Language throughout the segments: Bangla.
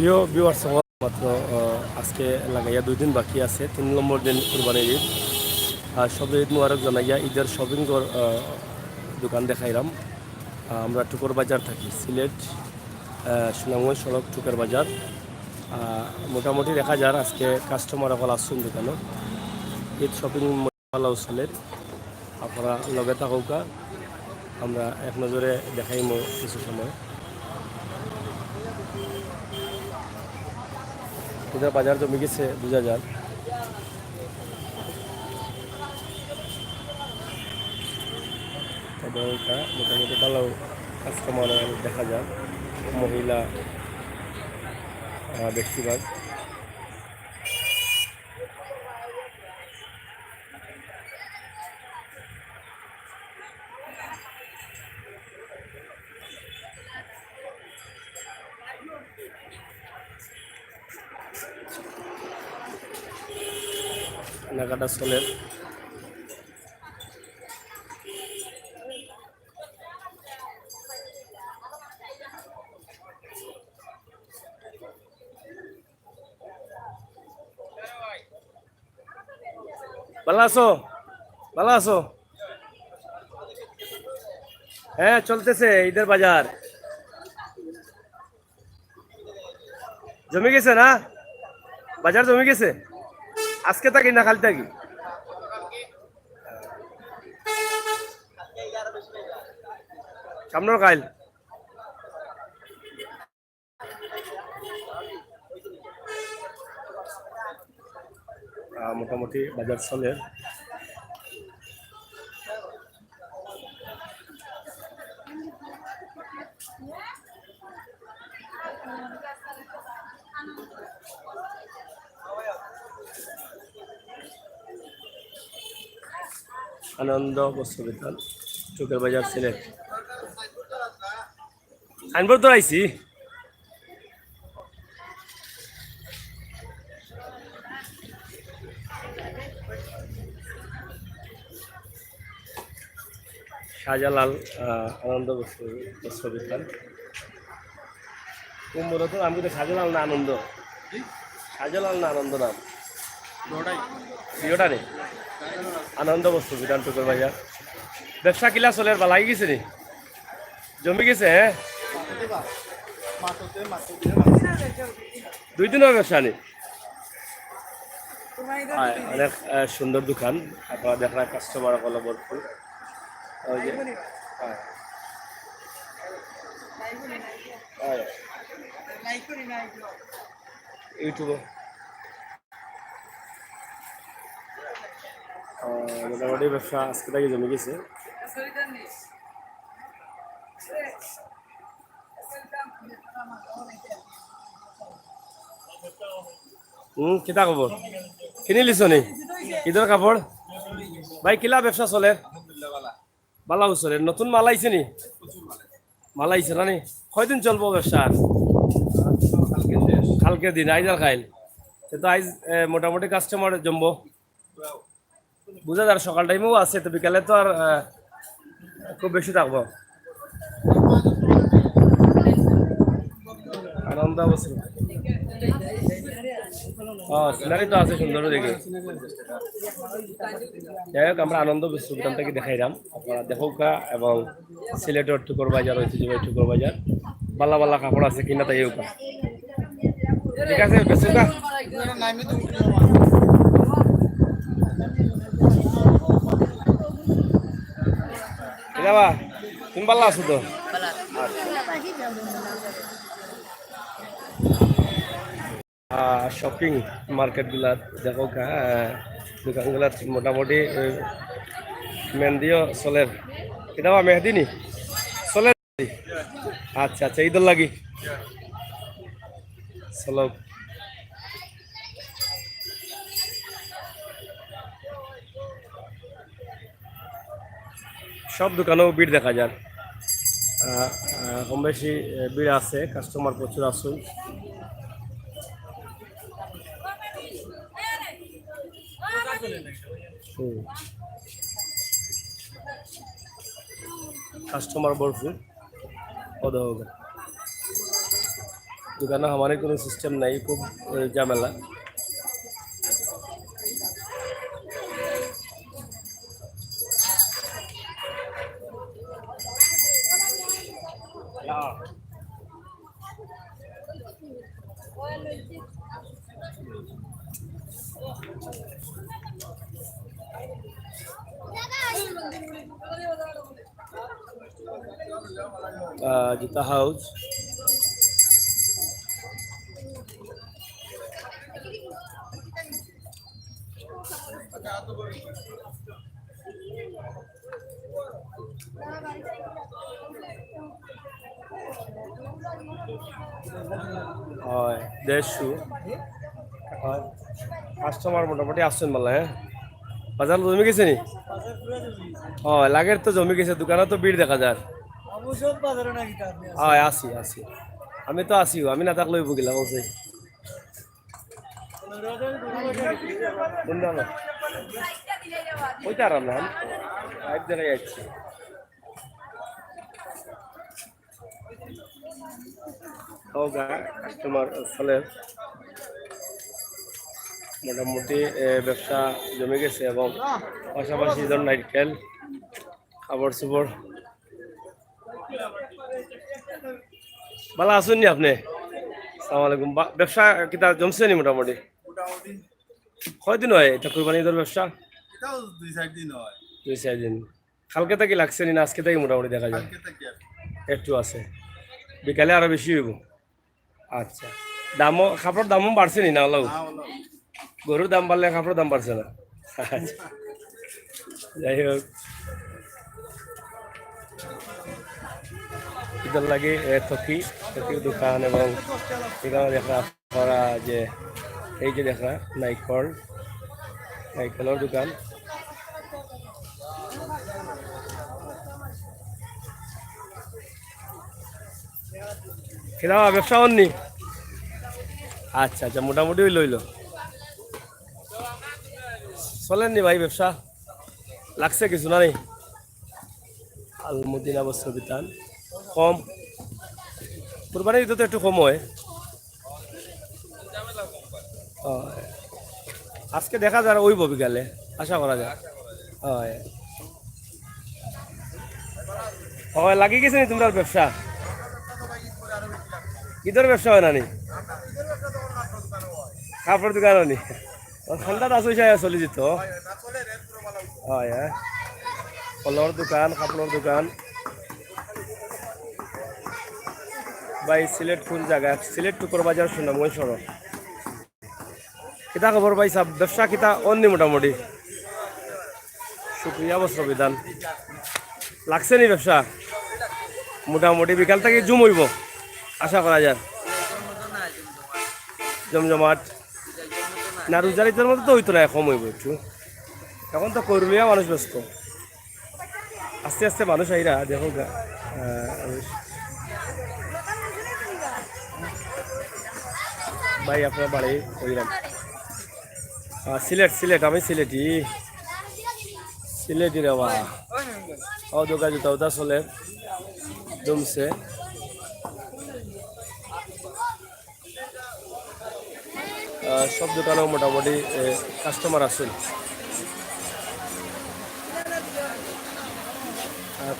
প্রিয় ভিউয়ার্স, মাত্র আজকে লাগাইয়া 2 দিন বাকি আছে, 3 নম্বর দিন কুরবানির ঈদ। আর সবে ঈদ মুবারক জানাইয়া ঈদের শপিং দোকান দেখাইলাম। আমরা টুকর বাজার থাকি, সিলেট সুনামগঞ্জ সড়ক টুকর বাজার। মোটামুটি দেখা যার আজকে কাস্টমার সকল আসছেন দোকানে। ঈদ শপিং ভালো চলের, আপনারা লগে থাকুকা। আমরা এক নজরে দেখাইমো কিছু সময়। ঈদের বাজার জমে গেছে বোঝা যায়। মোটামুটি ভালো কাস্টমার দেখা যায়, মহিলা বেশিরভাগ। কেনাকাটা চলে। ভালো আছো? ভালো আছো? হ্যাঁ, চলতেছে ঈদের বাজার। জমে গেছে না? বাজার জমে গেছে। আজকে থাকি না কাল থাকি? সামনের কাইল। মোটামুটি বাজার চলে। আনন্দ বস্ত্র বিতান, টুকের বাজার, সিলেট। আনবর তো আইছি। শাহজালাল আনন্দ বস্ত্র বিতান। কুম্ভর তো আমি তো শাহজালাল না আনন্দ? শাহজালাল না আনন্দ নাম? প্রিয়টা নেই। আনন্দ বস্ত্র বিতান, টুকের বাজার। ব্যবসা কিলা চলে বা লাগি গেছে নি? জমি গেছে? হ্যাঁ, 2 দিনের ব্যবসা নেই। অনেক সুন্দর দোকান, আপনারা দেখেন কাস্টমার হলো ভরপুর। ওই যে ইউটিউবে মোটামুটি ব্যবসা আজকে থেকে জমে গেছে। কিতা খবর? কিনি লিছ নি ঈদের কাপড়? ভাই কিলা ব্যবসা চলে? মালা চলে। নতুন মাল আইছে নি? মাল আইছে না নি? কয়দিন চলবো ব্যবসা? কালকে দিন আইজার খাইল তো আইজ মোটামুটি কাস্টমার জমবো বুঝা যার। সকাল টাইমেও আছে, তো বিকালে তো আর খুব বেশি থাকবো। আনন্দ অবস্থা। সিনারি তো আছে সুন্দর দেখে। যাই হোক, আমরা আনন্দ বিশ্ববিদ্যালয় থেকে দেখাইলাম, আপনারা দেখোকা। এবং সিলেটের টুকর বাজার, ঐতিহ্যবাহী টুকর বাজার, বালা বালা কাপড় আছে কিনা তাই হোকা। ঠিক আছে, বেসুকা। যাবা তুমি ভালো আছো তো? শপিং মার্কেটগুলা দেখো, দোকানগুলা মোটামুটি মেহেন্দিও চলের। এটা মেহেদি নি চলে? আচ্ছা আচ্ছা, ঈদর লাগি চলো। সব দোকানেও ভিড় দেখা যায়, কম বেশি ভিড় আছে, কাস্টমার প্রচুর আসুন। কাস্টমার ভরপুর। দোকানে আমার কোনো সিস্টেম নাই, খুব ঝামেলা। জুতা হাউস, হয় দেড়শো। হয় কাস্টমার মোটামুটি আসছেন বলে। হ্যাঁ, বাজার জমে গেছে নি? হয় লাগের তো জমে গেছে, দোকানে তো ভিড় দেখা যায়। হয় আসি আসি, আমি তো আসিও, আমি না থাকলে বুকিলা বলছি। ওইটা আর না এক জায়গায় যাচ্ছি। হোগা কাস্টমার ফলে মোটামুটি ব্যবসা জমে গেছে, এবং পাশাপাশি ধর নারকেল, খাবার সুবর। ভালো আছেন নি আপনি? সালাম আলাইকুম। ব্যবসা কিতা জমছে নি মোটামুটি? কয়দিন হয় এটা কুরবানি ঈদের ব্যবসা? দুই চার দিন। কালকে থেকে লাগছে নি না আজকে থেকে মোটামুটি দেখা যায়? একটু আছে, বিকালে আরো বেশি হইব। আচ্ছা, দামও কাপড়ের দামও বাড়ছে নি না? হলো গরুর দাম বাড়লে কাপড়ের দাম বাড়ছে না। আচ্ছা, যাই হোক, ঈদের লাগে থকি থকির দোকান, এবং এখানে দেখা করা যে এই যে দেখা নাইকেলের দোকান। কেনা ব্যবসা হননি? আচ্ছা আচ্ছা, মোটামুটি ওই লইল চলেননি ভাই ব্যবসা? লাগছে কিছু না নেই? আলমুদ্দিনা বস্ত্র বিতান কম, কুরবানির ঈদে তো একটু কম হয়। ও, আজকে দেখা যায় ওইব বিকালে, আশা করা যায়। হয় হয়, লাগি গেছে নি তোমার ব্যবসা? ঈদের ব্যবসা হয় না নি? কাপড় দোকান নি? ঠান্ডাত আসো চলি যেত। হয় হ্যাঁ, ফলের দোকান, কাপড়ের দোকান। ভাই সিলেট কোন জায়গা? সিলেট টুকর বাজার শুনলাম ওই সড়ক। কিতা খবর ভাই সাহেব, ব্যবসা কিতা অন্য মোটামুটি? শুক্রিয়া বস্ত্র বিধান লাগছে নি ব্যবসা? মোটামুটি বিকাল থেকে জুম হইব আশা করা যায়, জমজমাট না? রোজার ঈদের মধ্যে তো হইতো না, কম হইব একটু। এখন তো করলিয়া মানুষ ব্যস্ত, আস্তে আস্তে মানুষ আইরা দেখো ভাই আপনার বাড়ি কইলাম সিলেট। সিলেট, আমি সিলেটি সিলেটি রে বা। ও দোকান জুতা উতা চলে জমছে। সব দোকানেও মোটামুটি কাস্টমার আছেন।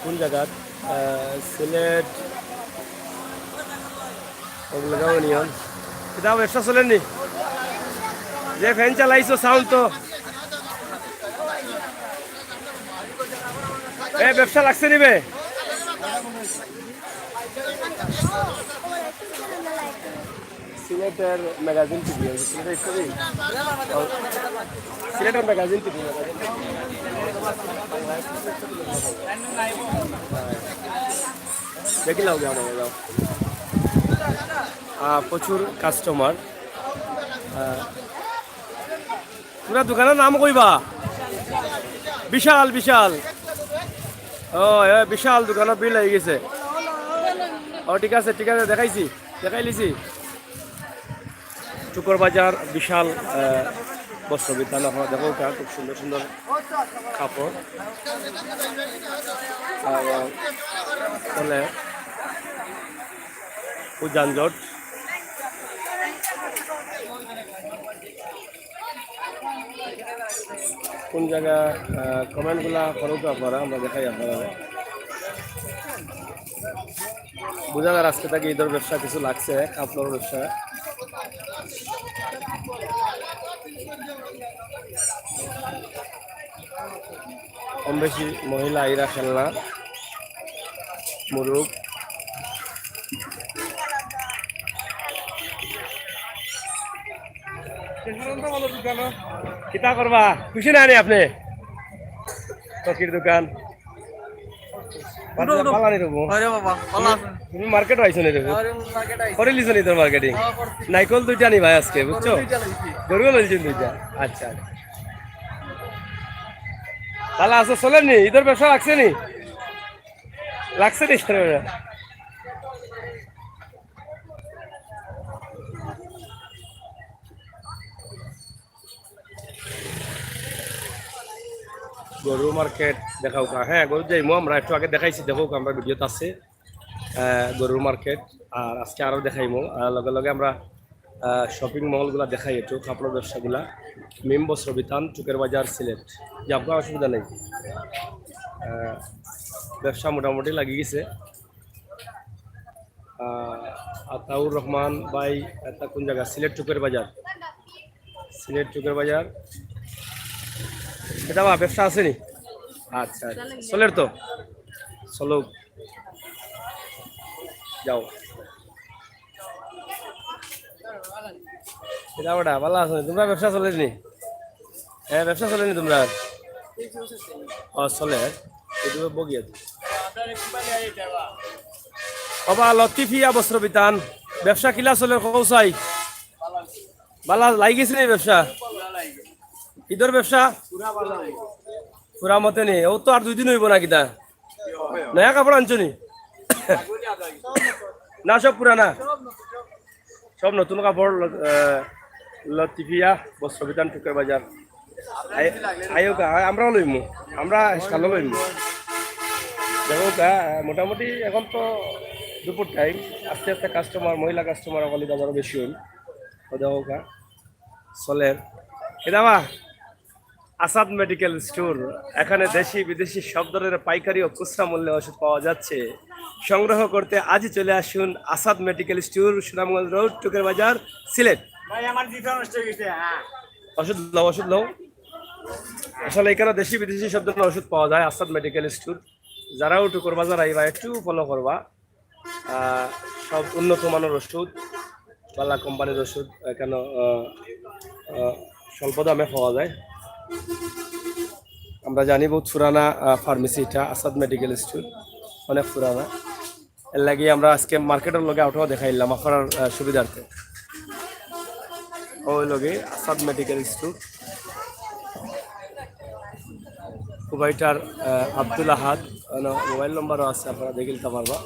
কোন জায়গাত? সিলেট ওগুলো নিয়ম কিতাব ব্যবসা চলেননি? যে ফ্যান চালাইছো সাউন্ড তো ব্যবসা লাগছে নিবে? সিলেটের ম্যাগাজিন টিভি, সিলেটের ম্যাগাজিন টিভি দেখি লাও আমাকে যাও। প্রচুর কাস্টমার। পুরা দোকানের নাম কইবা? বিশাল বিশাল, ও বিশাল দোকানের বিল হয়ে গেছে। ও ঠিক আছে ঠিক আছে, দেখাই লিছি। টুকর বাজার বিশাল বস্ত্র বিতান, আপনারা দেখো খুব সুন্দর সুন্দর কাপড়। বলে ও যানজট কোন জায়গা কমেন্টগুলা করুক আপনারা, আমরা দেখাই আপনারা। বোঝা যায় আজকে থেকে ঈদের ব্যবসা কিছু লাগছে, কাপড়ের ব্যবসা। কম বেশি মহিলা আইরা খেলনা, মুরুগ। কিতা করবা, খুশি না আপনি? চকির দোকান তুমি মার্কেট আইছো নি? করে লিছো নি তোর মার্কেটিং? নাইকল দুইটা নি ভাই আজকে, বুঝছো? গরুও লইছেন দুইটা। আচ্ছা, ভালো আছো? চলেন নি? ঈদের ব্যবসা লাগছে নি? লাগছে নি? গরু মার্কেট দেখাও কা? হ্যাঁ, গরু যাইমো আমরা, একটু আগে দেখাইছি, দেখো আমরা ভিডিওতে আছে গরুর মার্কেট। আর আজকে আরও দেখাইমো, আর লগে লগে আমরা শপিং মলগুলা দেখাই, একটু কাপড়ের ব্যবসাগুলা। মিম বস্ত্র বিতান, চুকের বাজার, সিলেট। যে আপনার অসুবিধা নেই, ব্যবসা মোটামুটি লাগি গেছে। আতাউর রহমান ভাই, এটা কোন জায়গা? সিলেট চুকের বাজার, সিলেট চুকের বাজার। এটা বা ব্যবসা আছে নি? আচ্ছা, চলের তো চলো, যাও। এটা ওটা ভালো আছে, তোমরা ব্যবসা চলেনি? হ্যাঁ, ব্যবসা চলেনি তোমরা? ও চলে, এইটু বগিয়া অবা লতিফিয়া বস্ত্র বিতান, ব্যবসা কিলা চলে কৌসাই? বালা লাই গেছে নি ব্যবসা? ঈদের ব্যবসা পুরা মতে নি? ও তো আর 2 দিন হইব না, কিতা নয়া কাপড় আনছো নি? না সব পুরানা, সব নতুন কাপড়। লতিফিয়া বস্ত্র বিতান, টুকের বাজার। আইও কা, আমরাও লইমু, আমরা সালো লইমু। দেখো কা, মোটামুটি এখন তো দুপুর টাইম, আস্তে আস্তে কাস্টমার, মহিলা কাস্টমার অকালি দাবারও বেশি হইল। দেখো কা চলের। এটা বা আসাদ মেডিকেল স্টোর, এখানে দেশি বিদেশি সব ধরনের পাইকারি ও খুচরা মূল্যে ওষুধ পাওয়া যাচ্ছে। সংগ্রহ করতে আজই চলে আসুন Asad medical store, Sunamganj road, Tuker Bazar, Sylhet. ওষুধ লও, ওষুধ লও। আসলে এখানে দেশি বিদেশি সব ধরনের ওষুধ পাওয়া যায়, আসাদ মেডিকেল স্টোর। যারাও টুকের বাজার আইবা একটু ফলো করবা, সব উন্নত মানের ওষুধ, পাল্লা কোম্পানির ওষুধ এখানে স্বল্প দামে পাওয়া যায়। আমরা জানি বহুত পুরানা ফার্মেসি, এটা আসাদ মেডিকেল স্টোর অনেক পুরানা। এর লাগে আমরা আজকে মার্কেটের লগে আউটাও দেখাইলাম আপনার সুবিধার্থে। ওই লগে আসাদ মেডিকেল স্টোর, কুবাইটার আব্দুল আহাদ, মোবাইল নম্বরও আছে, আপনারা দেখে নিতে পারবা।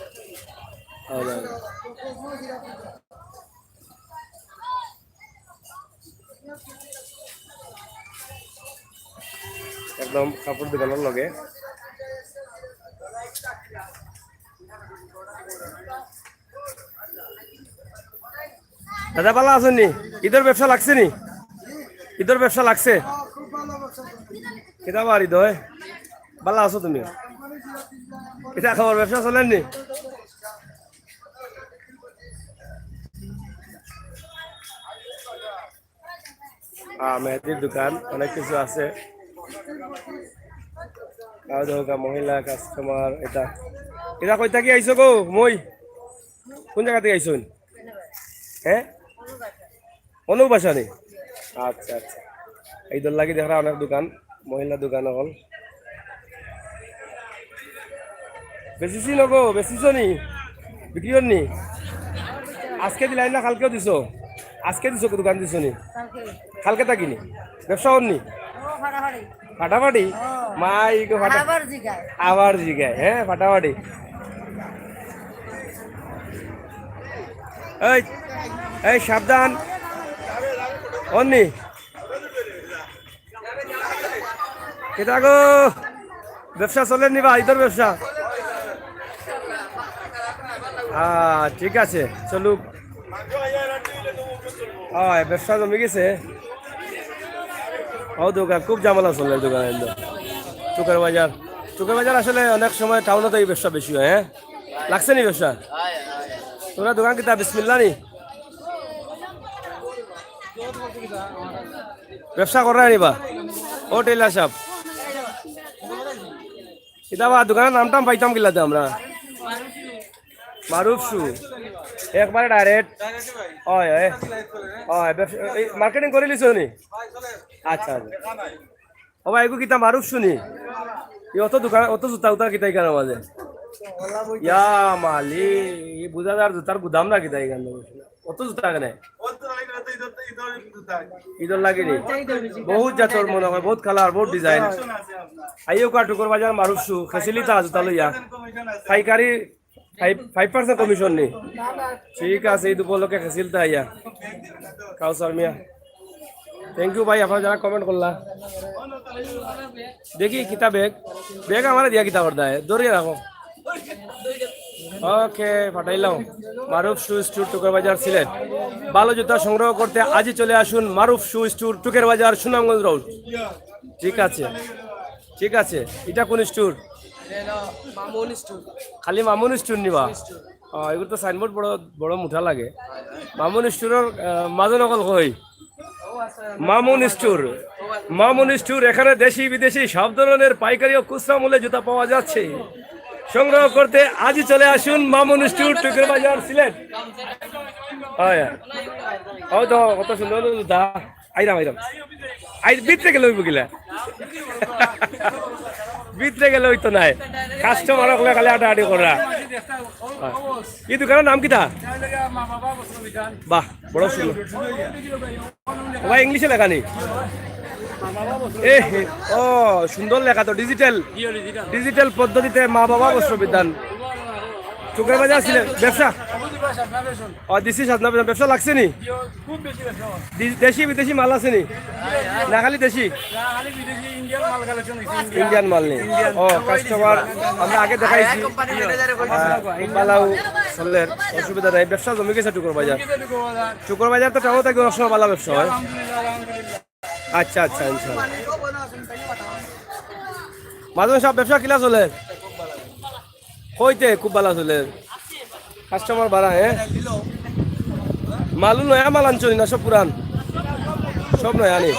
একদম কাপড় দোকানের লগে। দাদা ভালো আছেন নি? ঈদের ব্যবসা লাগছে নি? ঈদের ব্যবসা লাগছে? কেটা বাড়ি দয় ভালো আছো তুমি? এটা খাবার ব্যবসা চলেন নি? মেহেদির দোকান, অনেক কিছু আছে। মহিলা কাস্টমার। এটা এটা কই থাকি আইছো গো? মই কোন জায়গা থেকে আইছো? হ্যাঁ, অনুবাসা নি? আচ্ছা আচ্ছা, এই দল লাগি দেখা অনেক দোকান, মহিলা দোকান হল। বেশিছি নগো, বেশিছ নি? বিক্রি নি? আজকে দিলাই না কালকেও দিছো? আজকে দিছো দোকান দিছো নি? কালকে থাকিনি ব্যবসা হননি? ফাটাফাটি মাই আবার জিগায়। হ্যাঁ, ফাটাফাটি। এই এই সাবধান অন্নি কেটা গো, ব্যবসা চলেন নি বা ঈদের ব্যবসা? ঠিক আছে, চলুক। ব্যবসা জমে গেছে। ও দোকান খুব ঝামেলা চলে দোকানে চুকের বাজার। চুকের বাজার আসলে অনেক সময় টাউনত এই ব্যবসা বেশি হয়। হ্যাঁ, লাগছে নি ব্যবসা? তোমরা দোকান কিতা বিসমিল্লা নি ব্যবসা করা নিবা? ও টেলার সাহেব কিতাবা দোকানের নাম টাম পাইতাম কিলাতে আমরা? মারুফ শু একবারে ডাইরেক্ট? হয় হয় হয়, মার্কেটিং করে লিছো নি? আচ্ছা আচ্ছা, ও ভাই এগু কিতা মারুফ শুনি অত দোকান অত জুতা উতা কিতা এখানে মাঝে ইয়া মালি বুঝাদার জুতার গুদাম না কিতা এখানে অত জুতা কেন ঈদর লাগেনি? বহুত জাতর মনে হয়, বহুত কালার, বহুত ডিজাইন। আইও কা টুকুর বাজার মারুফ শু ফেসিলিটা জুতা লইয়া পাইকারি 5% কমিশন নি? ঠিক আছে, ঈদ উপলক্ষে খেসিলতা আইয়া কাউসার মিয়া। থ্যাংক ইউ ভাই, আপনারা যারা কমেন্ট করলা। দেখি কিতা ব্যাগ ব্যাগ আমার দিয়া কিতা করতে হয়, দৌড়িয়ে রাখো। ওকে পাঠাইলাম। মারুফ শু স্টোর টুকের বাজার সিলেট। ভালো জুতা সংগ্রহ করতে আজই চলে আসুন মারুফ শু স্টোর টুকের বাজার সুনামগঞ্জ রোড। ঠিক আছে ঠিক আছে, এটা কোন স্টোর? খালি মামুন স্টোর নিবা? এগুলো তো সাইনবোর্ড বড় বড় মুঠা লাগে। মামুন স্টোরের মাঝে নকল কই মামুন স্টোর। মামুন স্টোর, এখানে দেশি বিদেশি সব ধরনের পাইকারি ও খুচরা মূল্যে জুতা পাওয়া যাচ্ছে। সংগ্রহ করতে আজই চলে আসুন মামুন স্টোর টুকের বাজার সিলেট। হয় তো কত সুন্দর জুতা। আইরাম আইরাম ভিতরে গেলে হইব গিলা ভিতরে গেলে হইতো নাই, কাস্টমার হলে খালি আটাআটি করা। এই দোকানের নাম কিটা? বাহ, বড় সুন্দর ভাই, ইংলিশে লেখা নি? এ ও সুন্দর লেখা তো, ডিজিটাল ডিজিটাল পদ্ধতিতে মা বাবা বস্ত্র বিধান চুকের বাজার সিলেট। ব্যবসা দিছি সাধনা ব্যবসা লাগছে নি? দেশি বিদেশি মাল আছে নি? না খালি দেশি? ইন্ডিয়ান মাল নেই? ও কাস্টমার আমরা আগে দেখাইছি, বালাও চলের অসুবিধা নাই। ব্যবসা জমি গেছে টুকুর বাজার। টুকুর বাজার তো টাউন থেকে অসময় বালা ব্যবসা হয়। আচ্ছা আচ্ছা, ইনশাআল্লাহ। মাঝে সব ব্যবসা কিলা চলে হইতে খুব ভালো চলে, কাস্টমার বাড়া। হ্যাঁ, মালু নয়া মাল আনছো না? সব পুরান? সব নয়া আনি?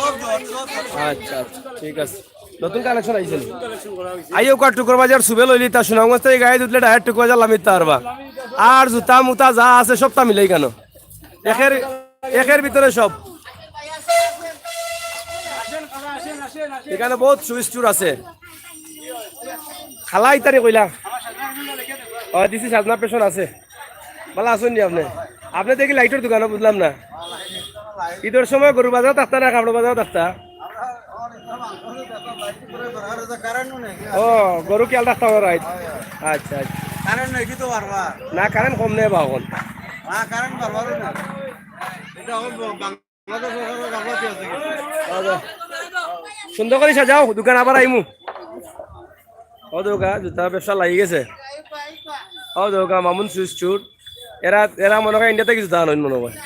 আচ্ছা আচ্ছা, ঠিক আছে। নতুন কালেকশন আইছে? আইও কা টুকুর বাজার সুবে লইলি তা সুনামগঞ্জ থেকে গায়ে দুধলে ডাইরেক্ট টুকুর বাজার লামিতে পারবা। আর জুতা মুতা যা আছে সবটা মিলাই কেন, একের ভিতরে সব। এখানে বহুত শু স্টোর আছে। খালাই তারি কইলা দিছি সাজনা পেশন আছে। ভালো আসুন নি আপনি? আপনি দেখি লাইটের দোকানে বুঝলাম না, ঈদের সময় গরু বাজার থাকতা না কাপড় বাজার থাকতা? ও গরু কি আল রাখতে হবে? রাইট, আচ্ছা আচ্ছা। না কারেন্ট কম নেই বা এখন? সুন্দর করে সাজাও দোকান, আবার আইমু। ও দোকা জুতা ব্যবসা লাগি গেছে। ও দোকা মামুন শু স্টোর। এরা এরা মনে হয় ইন্ডিয়া থেকে জুতা আনেন মনে হয়,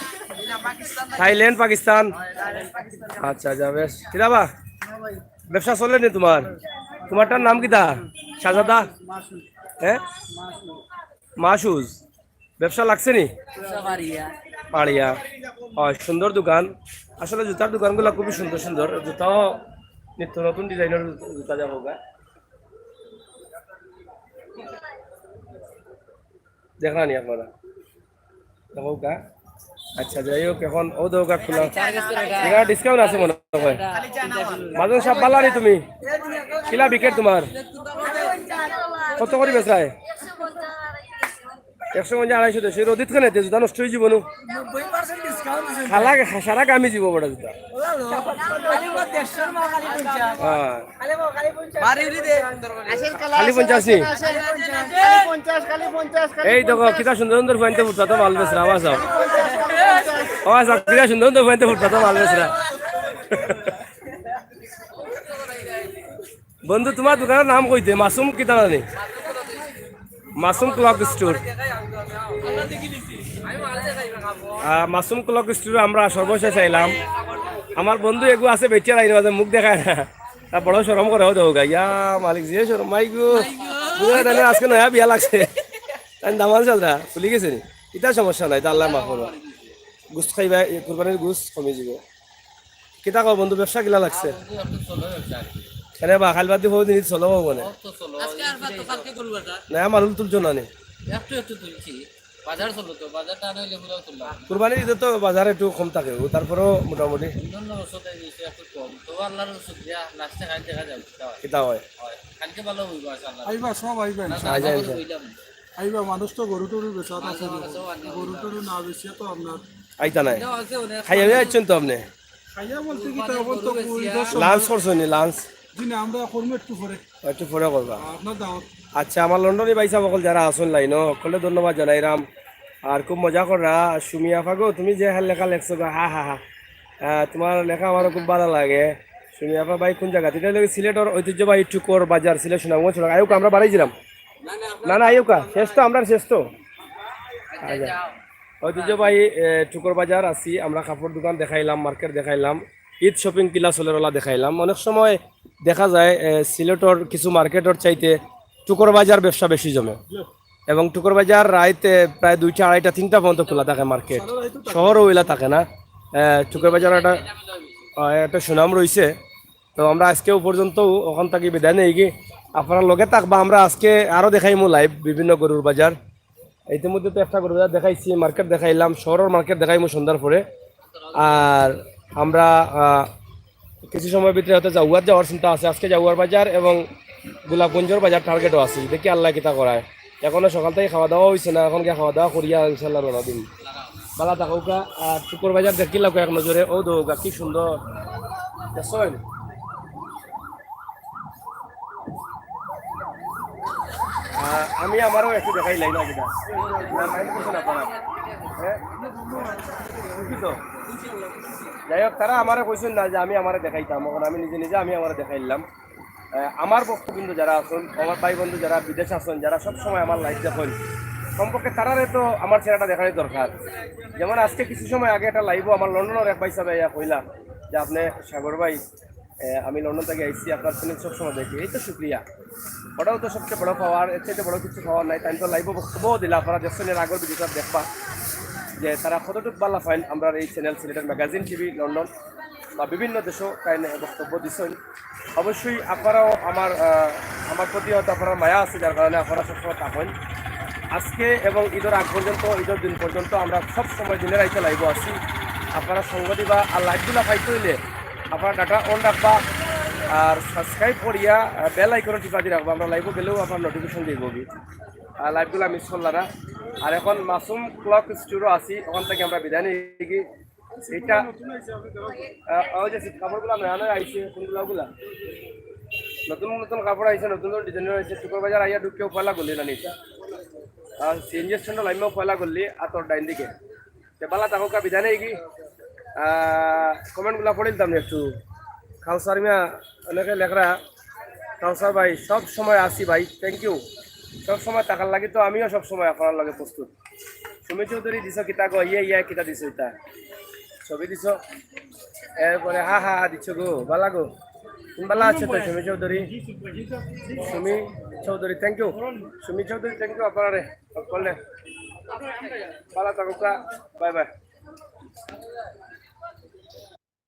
থাইল্যান্ড পাকিস্তান। আচ্ছা আচ্ছা, বেশ কিরাবা ব্যবসা চলে নি তোমার? তোমারটার নাম কিতা? সাজাদা? হ্যাঁ, মাসুজ। ব্যবসা লাগছে নি? পাড়িয়া। হয়, সুন্দর দোকান। আসলে জুতার দোকানগুলো খুবই সুন্দর সুন্দর, জুতাও নিত্য নতুন ডিজাইনের জুতা যাবো গা। দেখা নি আপনারা দেখো গা। আচ্ছা যাই হোক, এখন ও দোকা খোলা, এখানে ডিসকাউন্ট আছে মনে হয়। মাজন সাহেব পালা নি তুমি? কিলা বিকেট তোমার? কত করে বেচায়? 150 250। রোদিত খানে জুতা নষ্ট হয়ে যাবো খালা সারা কামি যাব বড় জুতা। খালি 50? এই দেখো কিতা সুন্দর সুন্দর ফাইনতে ফুটতা তো মাল বেচরা। আমার সব আমার সব কিতা সুন্দর সুন্দর ফাইনতে ফুটতা তো মাল বেচরা। বন্ধু তোমার দোকানের নাম কইতে? মাসুম কিতা নানি? Masum clock store. Masum clock স্টোরে আমরা সর্বশেষ আইলাম। আমার বন্ধু এগু আছে বেচার আইন মুখ দেখায় না, তা বড় সরম করে দেবো গা ইয়া মালিক যে সরম মাই গো বুঝা তাই আজকে নয়া বিয়া লাগছে তাই দামাল চালরা খুলি গেছে নি ইটা সমস্যা নাই তা আল্লাহ মাফ করো। গুছ খাইবা কুরবানির গুছ কমে যাব। কিতা কো বন্ধু ব্যবসা কিলা লাগছে কেন বা খাল বাদ দিয়ে দিন চলো মানে না মানুষ তুলছো না নি কুরবানির ঈদে তো বাজার একটু কম থাকে তারপরেও মোটামুটি কিতা হয় আইবা মানুষ তো গরু টরু বেচা আছে গরু টরু না বেচিয়ে তো আপনার আইতা নাই খাইয়া যাচ্ছেন তো আপনি খাইয়া বলতে কি তখন তো লাঞ্চ করছো নি লাঞ্চ দিনে আমরা করবো একটু পরে করবা। আপনার দাওয়াত আচ্ছা আমার লন্ডনে বাইসা সকল যারা আসুন লাইন সকলে ধন্যবাদ জানাইরাম আর খুব মজা করা সুমি আফা গো তুমি যে লেখা লেখছো গো হা হা হা তোমার লেখা আমারও খুব ভালো লাগে। সুমি আফা ভাই কোন জায়গা এটা লাগে সিলেটের ঐতিহ্যবাহী টুকর বাজার সিলেট সুনামগঞ্জ আয়ুকা আমরা বাড়াইছিলাম না না আয়ুকা শেষ তো আমরা শেষ তো আচ্ছা ঐতিহ্যবাহী টুকর বাজার আছি আমরা কাপড় দোকান দেখাইলাম মার্কেট দেখাইলাম ঈদ শপিং কিলা সোলেরওয়ালা দেখাইলাম। অনেক সময় দেখা যায় সিলেটর কিছু মার্কেটর চাইতে টুকর বাজার ব্যবসা বেশি জমে এবং টুকর বাজার রাইতে প্রায় 2টা 2:30 3টা পর্যন্ত খোলা থাকে মার্কেট শহরও ওইলা থাকে না। টুকর বাজার একটা সুনাম রয়েছে। তো আমরা আজকেও পর্যন্ত ওখান থেকে বিদায় নেই কি আপনার লগে থাকবা আমরা আজকে আরও দেখাইমু লাইভ বিভিন্ন গরুর বাজার। ইতিমধ্যে তো একটা গরুর বাজার দেখাইছি মার্কেট দেখাইলাম শহরের মার্কেট দেখাইমু সন্ধ্যার পরে। আর আমরা কিছু সময়ের ভিতরে হয়তো জাউয়ার যাওয়ার চিন্তা আছে। আজকে জাউয়ার বাজার এবং গোলাপগঞ্জের বাজার টার্গেটও আছে দেখি আল্লাহ কিতা করায়। এখনো সকাল থেকে খাওয়া দাওয়া হয়েছে না এখন গিয়ে খাওয়া দাওয়া করিয়া ইনশাল্লাহ রওনা দিন বালা থাকুকা। আর টুকুর বাজার দেখি লাগো এক নজরে ও দৌকা কি সুন্দর দেখছেন। আমি আমারও একটু দেখাই লাই না কিনা যাই হোক তারা আমারে কইছেন না যে আমি আমারে দেখাইতাম এখন আমি নিজে নিজে আমি আমারে দেখাইলাম। আমার বন্ধু যারা আছেন আমার ভাই বন্ধু যারা বিদেশে আছেন যারা সবসময় আমার লাইফ দেখেন সম্পর্কে তারারে তো আমার ছেলেটা দেখানোর দরকার। যেমন আজকে কিছু সময় আগে একটা লাইভও আমার লন্ডনের এক ভাই সাহেব কইলাম যে আপনি সাগর ভাই আমি লন্ডন থেকে আইসি আপনার চ্যানেল সবসময় দেখি এই তো শুক্রিয়া ওটাও তো সবচেয়ে বড় পাওয়ার এর থেকে বড় কিছু পাওয়ার নাই। তাই তো লাইভও বক্তব্যও দিলা আপনারা দেখছেন এর আগের ভিডিওটা দেখবা যে তারা কতটুকু বালা ফাইন আমরা এই চ্যানেল সিলেটের ম্যাগাজিন টিভি লন্ডন বা বিভিন্ন দেশেও তাই বক্তব্য দিচ্ছেন। অবশ্যই আপনারাও আমার প্রতি হয়তো আপনার মায়া আছে যার কারণে আপনারা সবসময় থাকেন। আজকে এবং ঈদের আগ পর্যন্ত ঈদের দিন পর্যন্ত আমরা সবসময় দিনের আইতে লাইভ আসি আপনারা সঙ্গ দিবা আর লাইভগুলো পাইতে হইলে আপনারা ডাটা অন রাখবা আর সাবস্ক্রাইব করিয়া বেল আইকনে টিপা দিয়ে রাখবা আমরা লাইভও গেলেও আপনার নোটিফিকেশন দিয়ে বলবি আর লাইভগুলো মিস করলারা। আর এখন মাসুম ক্লক স্টোরও আছি ওখান থেকে আমরা বিদায় নিয়ে গিয়ে এইটা ওই যে কাপড়গুলো নেওয়া আইসে কোনগুলোগুলা নতুন নতুন কাপড় আইসে নতুন নতুন ডিজাইনের আইসে টুকর বাজার আইয়া ঢুকেও পয়লা করলি না নিটা আর সিএনজি স্ট্যান্ডও লাইমেও পয়লা করলি আর তোর ডাইন দিকে বালা তাহকা বিদায় নেই কি কমেন্টগুলো পড়িলাম একটু কাউসার মিয়া অনেকে লেখরা কাউসার ভাই সব সময় আসি ভাই থ্যাংক ইউ সব সময় টাকার লাগে তো আমিও সব সময় আপনার লাগে প্রস্তুত। সুমি চৌধুরী দিছ কিতা গো ইয়া কিতা দিছ এটা ছবি দিছ এরপরে হা হা দিছ গো বালা গো তুমি বালা আছো তো Sumi Chowdhury thank you Sumi Chowdhury thank you আপনারা করলে বালা থাকুকা বাই বাই।